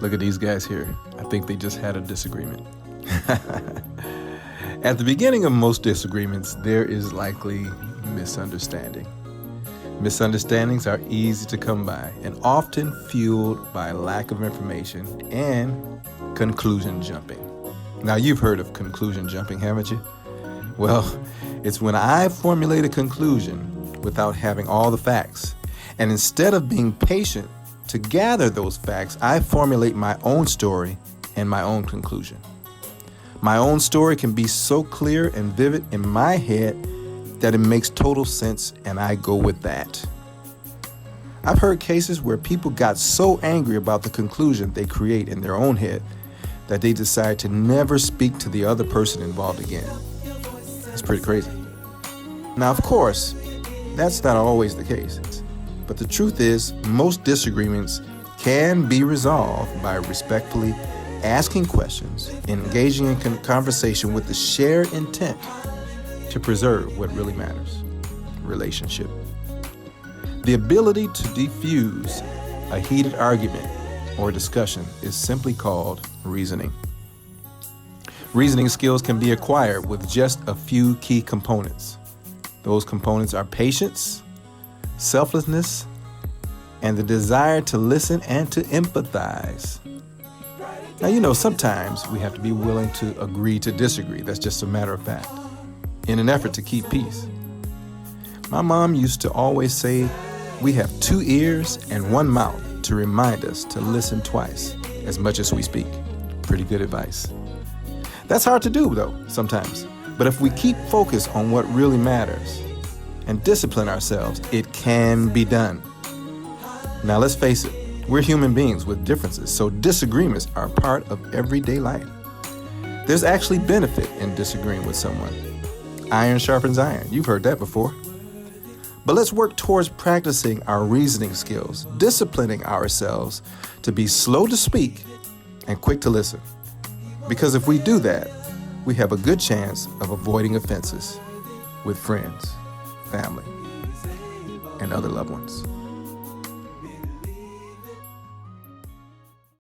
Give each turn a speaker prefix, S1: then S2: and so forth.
S1: Look at these guys here. I think they just had a disagreement. At the beginning of most disagreements, there is likely misunderstanding. Misunderstandings are easy to come by and often fueled by lack of information and conclusion jumping. Now, you've heard of conclusion jumping, haven't you? Well, it's when I formulate a conclusion without having all the facts. And instead of being patient to gather those facts, I formulate my own story and my own conclusion. My own story can be so clear and vivid in my head that it makes total sense, and I go with that. I've heard cases where people got so angry about the conclusion they create in their own head that they decide to never speak to the other person involved again. It's pretty crazy. Now, of course, that's not always the case. But the truth is, most disagreements can be resolved by respectfully asking questions and engaging in conversation with the shared intent to preserve what really matters: relationship. The ability to defuse a heated argument or discussion is simply called reasoning. Reasoning skills can be acquired with just a few key components. Those components are patience, selflessness, and the desire to listen and to empathize. Now, sometimes we have to be willing to agree to disagree. That's just a matter of fact, in an effort to keep peace. My mom used to always say, we have 2 ears and 1 mouth to remind us to listen twice as much as we speak. Pretty good advice. That's hard to do, though, sometimes. But if we keep focused on what really matters and discipline ourselves, it can be done. Now, let's face it, we're human beings with differences, so disagreements are part of everyday life. There's actually benefit in disagreeing with someone. Iron sharpens iron. You've heard that before. But let's work towards practicing our reasoning skills, disciplining ourselves to be slow to speak and quick to listen. Because if we do that, we have a good chance of avoiding offenses with friends, family, and other loved ones.